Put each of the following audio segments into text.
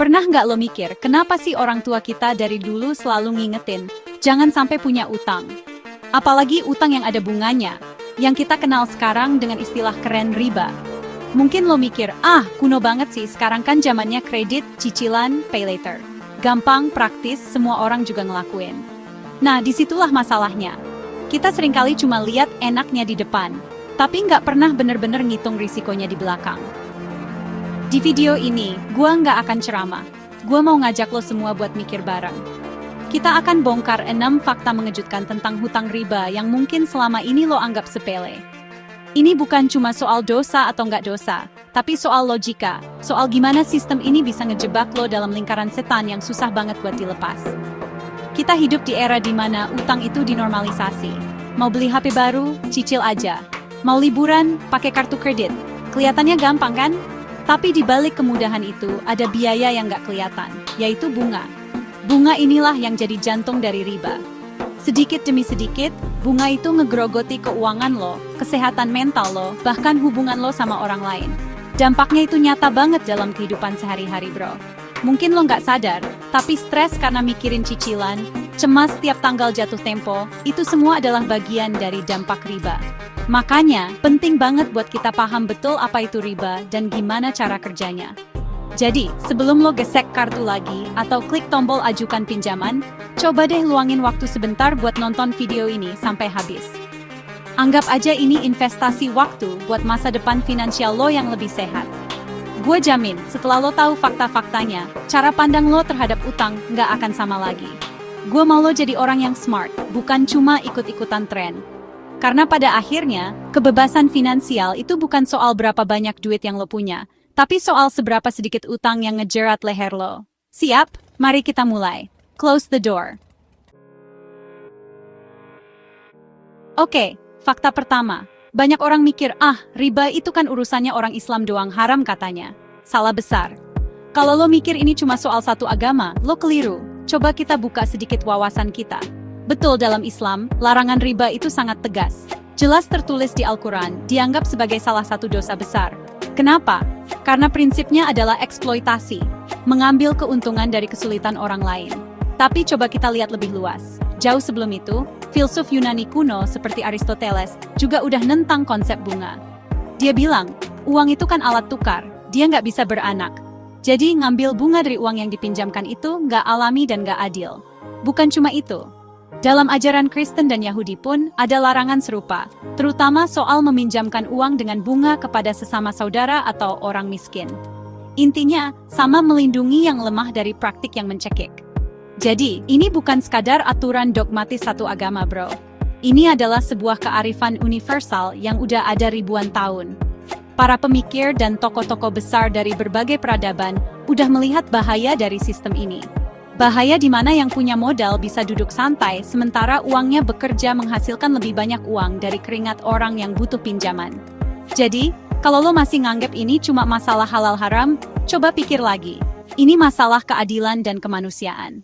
Pernah nggak lo mikir, kenapa sih orang tua kita dari dulu selalu ngingetin, jangan sampai punya utang? Apalagi utang yang ada bunganya, yang kita kenal sekarang dengan istilah keren riba. Mungkin lo mikir, kuno banget sih, sekarang kan zamannya kredit, cicilan, pay later. Gampang, praktis, semua orang juga ngelakuin. Nah, disitulah masalahnya. Kita seringkali cuma lihat enaknya di depan, tapi nggak pernah bener-bener ngitung risikonya di belakang. Di video ini, gua nggak akan ceramah. Gua mau ngajak lo semua buat mikir bareng. Kita akan bongkar 6 fakta mengejutkan tentang hutang riba yang mungkin selama ini lo anggap sepele. Ini bukan cuma soal dosa atau nggak dosa, tapi soal logika, soal gimana sistem ini bisa ngejebak lo dalam lingkaran setan yang susah banget buat dilepas. Kita hidup di era di mana utang itu dinormalisasi. Mau beli HP baru, cicil aja. Mau liburan, pakai kartu kredit. Kelihatannya gampang kan? Tapi di balik kemudahan itu, ada biaya yang nggak kelihatan, yaitu bunga. Bunga inilah yang jadi jantung dari riba. Sedikit demi sedikit, bunga itu ngegrogoti keuangan lo, kesehatan mental lo, bahkan hubungan lo sama orang lain. Dampaknya itu nyata banget dalam kehidupan sehari-hari, bro. Mungkin lo nggak sadar, tapi stres karena mikirin cicilan, cemas tiap tanggal jatuh tempo, itu semua adalah bagian dari dampak riba. Makanya, penting banget buat kita paham betul apa itu riba dan gimana cara kerjanya. Jadi, sebelum lo gesek kartu lagi atau klik tombol ajukan pinjaman, coba deh luangin waktu sebentar buat nonton video ini sampai habis. Anggap aja ini investasi waktu buat masa depan finansial lo yang lebih sehat. Gue jamin, setelah lo tahu fakta-faktanya, cara pandang lo terhadap utang nggak akan sama lagi. Gue mau lo jadi orang yang smart, bukan cuma ikut-ikutan tren. Karena pada akhirnya, kebebasan finansial itu bukan soal berapa banyak duit yang lo punya, tapi soal seberapa sedikit utang yang ngejerat leher lo. Siap? Mari kita mulai. Close the door. Oke, fakta pertama. Banyak orang mikir, riba itu kan urusannya orang Islam doang, haram katanya. Salah besar. Kalau lo mikir ini cuma soal satu agama, lo keliru. Coba kita buka sedikit wawasan kita. Betul, dalam Islam, larangan riba itu sangat tegas. Jelas tertulis di Al-Quran, dianggap sebagai salah satu dosa besar. Kenapa? Karena prinsipnya adalah eksploitasi, mengambil keuntungan dari kesulitan orang lain. Tapi coba kita lihat lebih luas. Jauh sebelum itu, filsuf Yunani kuno seperti Aristoteles juga udah nentang konsep bunga. Dia bilang, uang itu kan alat tukar, dia nggak bisa beranak. Jadi ngambil bunga dari uang yang dipinjamkan itu nggak alami dan nggak adil. Bukan cuma itu. Dalam ajaran Kristen dan Yahudi pun ada larangan serupa, terutama soal meminjamkan uang dengan bunga kepada sesama saudara atau orang miskin. Intinya, sama melindungi yang lemah dari praktik yang mencekik. Jadi, ini bukan sekadar aturan dogmatis satu agama, bro. Ini adalah sebuah kearifan universal yang udah ada ribuan tahun. Para pemikir dan tokoh-tokoh besar dari berbagai peradaban udah melihat bahaya dari sistem ini. Bahaya di mana yang punya modal bisa duduk santai, sementara uangnya bekerja menghasilkan lebih banyak uang dari keringat orang yang butuh pinjaman. Jadi, kalau lo masih nganggep ini cuma masalah halal haram, coba pikir lagi. Ini masalah keadilan dan kemanusiaan.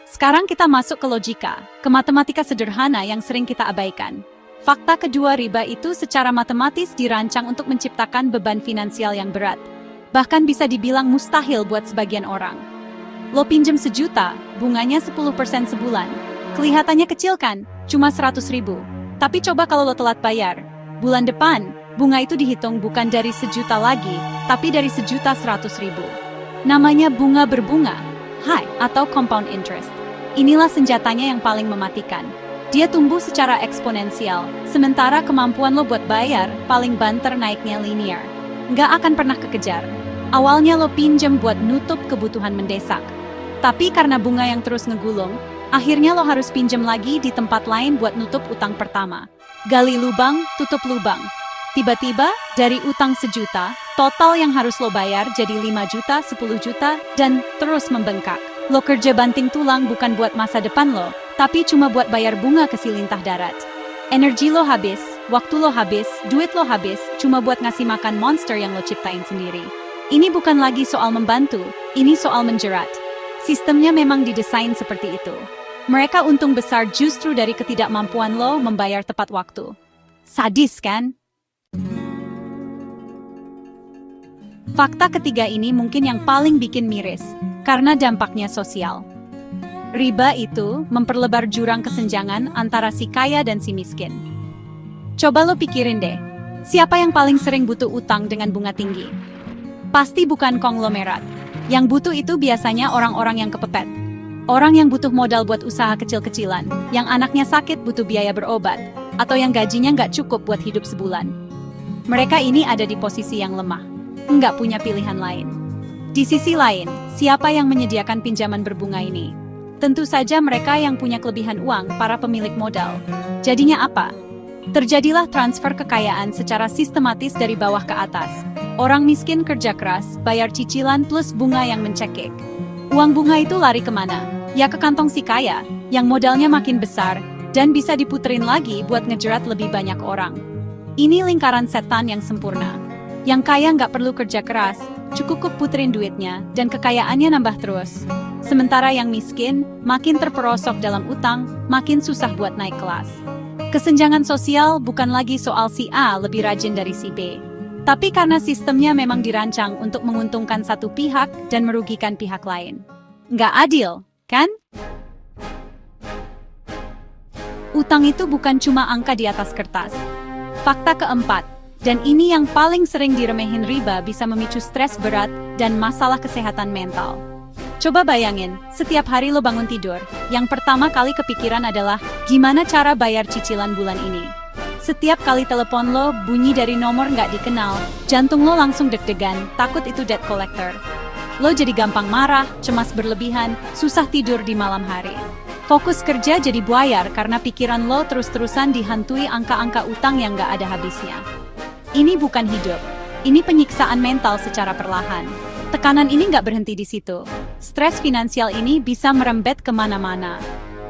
Sekarang kita masuk ke logika, ke matematika sederhana yang sering kita abaikan. Fakta kedua, riba itu secara matematis dirancang untuk menciptakan beban finansial yang berat. Bahkan bisa dibilang mustahil buat sebagian orang. Lo pinjem 1 juta, bunganya 10% sebulan. Kelihatannya kecil kan? Cuma 100.000. Tapi coba kalau lo telat bayar. Bulan depan, bunga itu dihitung bukan dari 1 juta lagi, tapi dari 1.100.000. Namanya bunga berbunga, atau compound interest. Inilah senjatanya yang paling mematikan. Dia tumbuh secara eksponensial, sementara kemampuan lo buat bayar paling banter naiknya linear. Nggak akan pernah kekejar. Awalnya lo pinjem buat nutup kebutuhan mendesak. Tapi karena bunga yang terus ngegulung, akhirnya lo harus pinjem lagi di tempat lain buat nutup utang pertama. Gali lubang, tutup lubang. Tiba-tiba, dari utang 1 juta, total yang harus lo bayar jadi 5 juta, 10 juta, dan terus membengkak. Lo kerja banting tulang bukan buat masa depan lo, tapi cuma buat bayar bunga ke si lintah darat. Energi lo habis, waktu lo habis, duit lo habis, cuma buat ngasih makan monster yang lo ciptain sendiri. Ini bukan lagi soal membantu, ini soal menjerat. Sistemnya memang didesain seperti itu. Mereka untung besar justru dari ketidakmampuan lo membayar tepat waktu. Sadis kan? Fakta ketiga ini mungkin yang paling bikin miris, karena dampaknya sosial. Riba itu memperlebar jurang kesenjangan antara si kaya dan si miskin. Coba lo pikirin deh, siapa yang paling sering butuh utang dengan bunga tinggi? Pasti bukan konglomerat. Yang butuh itu biasanya orang-orang yang kepepet. Orang yang butuh modal buat usaha kecil-kecilan, yang anaknya sakit butuh biaya berobat, atau yang gajinya nggak cukup buat hidup sebulan. Mereka ini ada di posisi yang lemah, nggak punya pilihan lain. Di sisi lain, siapa yang menyediakan pinjaman berbunga ini? Tentu saja mereka yang punya kelebihan uang, para pemilik modal. Jadinya apa? Terjadilah transfer kekayaan secara sistematis dari bawah ke atas. Orang miskin kerja keras, bayar cicilan plus bunga yang mencekik. Uang bunga itu lari kemana? Ya ke kantong si kaya, yang modalnya makin besar, dan bisa diputerin lagi buat ngejerat lebih banyak orang. Ini lingkaran setan yang sempurna. Yang kaya nggak perlu kerja keras, cukup puterin duitnya, dan kekayaannya nambah terus. Sementara yang miskin, makin terperosok dalam utang, makin susah buat naik kelas. Kesenjangan sosial bukan lagi soal si A lebih rajin dari si B. Tapi karena sistemnya memang dirancang untuk menguntungkan satu pihak dan merugikan pihak lain. Nggak adil, kan? Utang itu bukan cuma angka di atas kertas. Fakta keempat, dan ini yang paling sering diremehin riba, bisa memicu stres berat dan masalah kesehatan mental. Coba bayangin, setiap hari lo bangun tidur, yang pertama kali kepikiran adalah gimana cara bayar cicilan bulan ini. Setiap kali telepon lo bunyi dari nomor nggak dikenal, jantung lo langsung deg-degan, takut itu debt collector. Lo jadi gampang marah, cemas berlebihan, susah tidur di malam hari. Fokus kerja jadi buyar karena pikiran lo terus-terusan dihantui angka-angka utang yang nggak ada habisnya. Ini bukan hidup, ini penyiksaan mental secara perlahan. Tekanan ini nggak berhenti di situ. Stres finansial ini bisa merembet kemana-mana.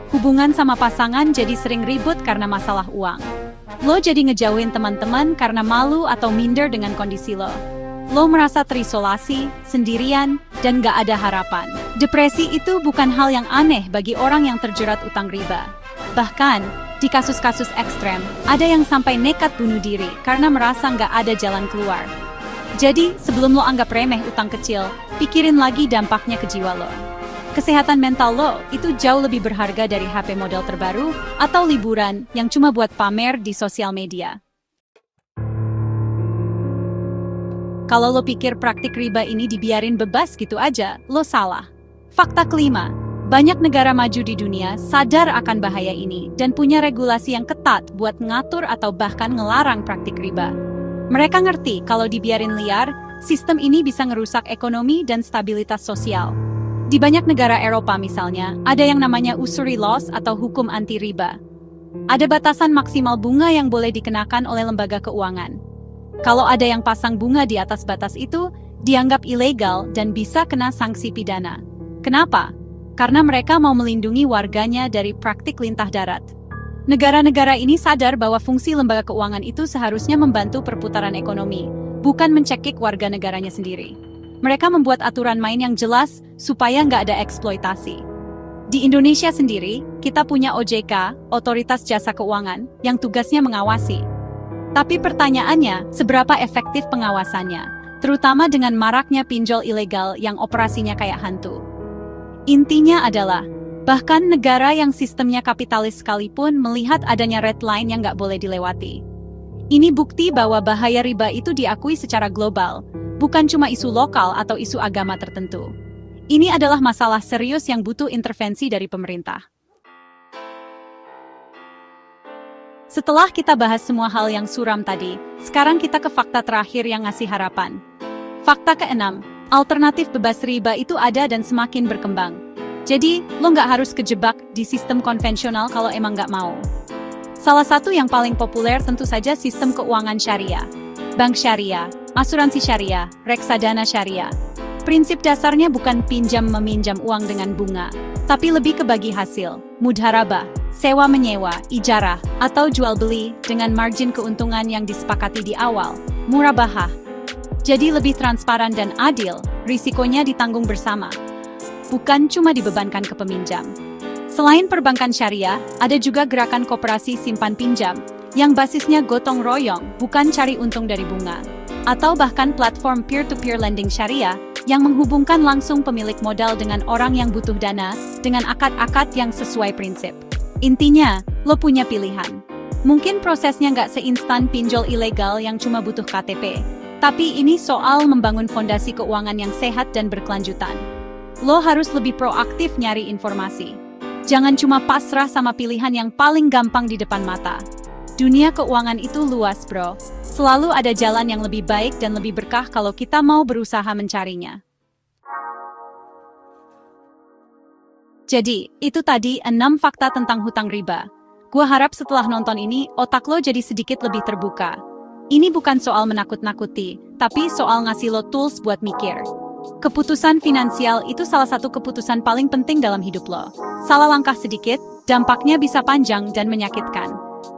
Hubungan sama pasangan jadi sering ribut karena masalah uang. Lo jadi ngejauhin teman-teman karena malu atau minder dengan kondisi lo. Lo merasa terisolasi, sendirian, dan gak ada harapan. Depresi itu bukan hal yang aneh bagi orang yang terjerat utang riba. Bahkan, di kasus-kasus ekstrem, ada yang sampai nekat bunuh diri karena merasa gak ada jalan keluar. Jadi, sebelum lo anggap remeh utang kecil, pikirin lagi dampaknya ke jiwa lo. Kesehatan mental lo itu jauh lebih berharga dari HP model terbaru atau liburan yang cuma buat pamer di sosial media. Kalau lo pikir praktik riba ini dibiarin bebas gitu aja, lo salah. Fakta kelima, banyak negara maju di dunia sadar akan bahaya ini dan punya regulasi yang ketat buat ngatur atau bahkan ngelarang praktik riba. Mereka ngerti kalau dibiarin liar, sistem ini bisa ngerusak ekonomi dan stabilitas sosial. Di banyak negara Eropa misalnya, ada yang namanya usury laws atau hukum anti riba. Ada batasan maksimal bunga yang boleh dikenakan oleh lembaga keuangan. Kalau ada yang pasang bunga di atas batas itu, dianggap ilegal dan bisa kena sanksi pidana. Kenapa? Karena mereka mau melindungi warganya dari praktik lintah darat. Negara-negara ini sadar bahwa fungsi lembaga keuangan itu seharusnya membantu perputaran ekonomi, bukan mencekik warga negaranya sendiri. Mereka membuat aturan main yang jelas supaya nggak ada eksploitasi. Di Indonesia sendiri, kita punya OJK, Otoritas Jasa Keuangan, yang tugasnya mengawasi. Tapi pertanyaannya, seberapa efektif pengawasannya, terutama dengan maraknya pinjol ilegal yang operasinya kayak hantu. Intinya adalah, bahkan negara yang sistemnya kapitalis sekalipun melihat adanya red line yang nggak boleh dilewati. Ini bukti bahwa bahaya riba itu diakui secara global, bukan cuma isu lokal atau isu agama tertentu. Ini adalah masalah serius yang butuh intervensi dari pemerintah. Setelah kita bahas semua hal yang suram tadi, sekarang kita ke fakta terakhir yang ngasih harapan. Fakta keenam, alternatif bebas riba itu ada dan semakin berkembang. Jadi, lo nggak harus kejebak di sistem konvensional kalau emang nggak mau. Salah satu yang paling populer tentu saja sistem keuangan syariah. Bank syariah, asuransi syariah, reksadana syariah. Prinsip dasarnya bukan pinjam-meminjam uang dengan bunga, tapi lebih ke bagi hasil, mudharabah, sewa-menyewa, ijarah, atau jual-beli dengan margin keuntungan yang disepakati di awal, murabahah. Jadi lebih transparan dan adil, risikonya ditanggung bersama, bukan cuma dibebankan ke peminjam. Selain perbankan syariah, ada juga gerakan koperasi simpan pinjam, yang basisnya gotong royong, bukan cari untung dari bunga. atau bahkan platform peer-to-peer lending syariah yang menghubungkan langsung pemilik modal dengan orang yang butuh dana dengan akad-akad yang sesuai prinsip. Intinya, lo punya pilihan. Mungkin prosesnya nggak seinstan pinjol ilegal yang cuma butuh KTP. Tapi ini soal membangun fondasi keuangan yang sehat dan berkelanjutan. Lo harus lebih proaktif nyari informasi. Jangan cuma pasrah sama pilihan yang paling gampang di depan mata. Dunia keuangan itu luas, bro. Selalu ada jalan yang lebih baik dan lebih berkah kalau kita mau berusaha mencarinya. Jadi, itu tadi 6 fakta tentang hutang riba. Gua harap setelah nonton ini, otak lo jadi sedikit lebih terbuka. Ini bukan soal menakut-nakuti, tapi soal ngasih lo tools buat mikir. Keputusan finansial itu salah satu keputusan paling penting dalam hidup lo. Salah langkah sedikit, dampaknya bisa panjang dan menyakitkan.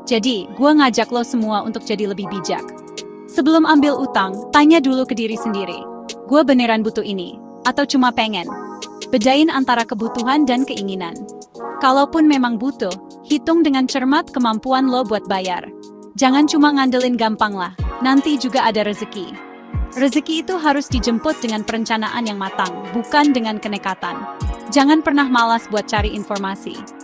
Jadi, gue ngajak lo semua untuk jadi lebih bijak. Sebelum ambil utang, tanya dulu ke diri sendiri. Gue beneran butuh ini, atau cuma pengen? Bedain antara kebutuhan dan keinginan. Kalaupun memang butuh, hitung dengan cermat kemampuan lo buat bayar. Jangan cuma ngandelin gampang lah, nanti juga ada rezeki. Rezeki itu harus dijemput dengan perencanaan yang matang, bukan dengan kenekatan. Jangan pernah malas buat cari informasi.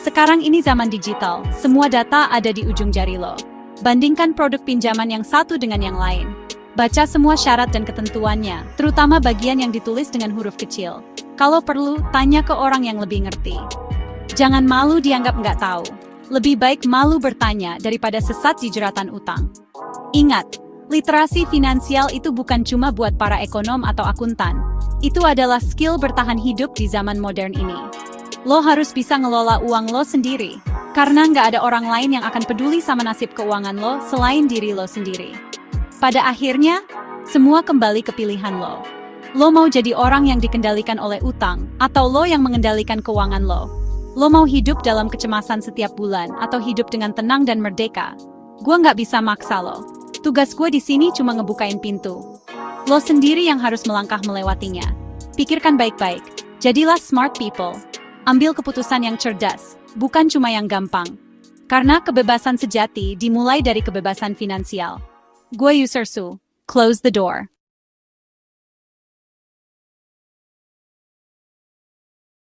Sekarang ini zaman digital, semua data ada di ujung jari lo. Bandingkan produk pinjaman yang satu dengan yang lain. Baca semua syarat dan ketentuannya, terutama bagian yang ditulis dengan huruf kecil. Kalau perlu, tanya ke orang yang lebih ngerti. Jangan malu dianggap nggak tahu. Lebih baik malu bertanya daripada sesat di jeratan utang. Ingat, literasi finansial itu bukan cuma buat para ekonom atau akuntan. Itu adalah skill bertahan hidup di zaman modern ini. Lo harus bisa ngelola uang lo sendiri, karena nggak ada orang lain yang akan peduli sama nasib keuangan lo selain diri lo sendiri. Pada akhirnya, semua kembali ke pilihan lo. Lo mau jadi orang yang dikendalikan oleh utang, atau lo yang mengendalikan keuangan lo? Lo mau hidup dalam kecemasan setiap bulan atau hidup dengan tenang dan merdeka? Gue nggak bisa maksa lo. Tugas gue di sini cuma ngebukain pintu. Lo sendiri yang harus melangkah melewatinya. Pikirkan baik-baik. Jadilah smart people. Ambil keputusan yang cerdas, bukan cuma yang gampang. Karena kebebasan sejati dimulai dari kebebasan finansial. Gue User Su. Close the door.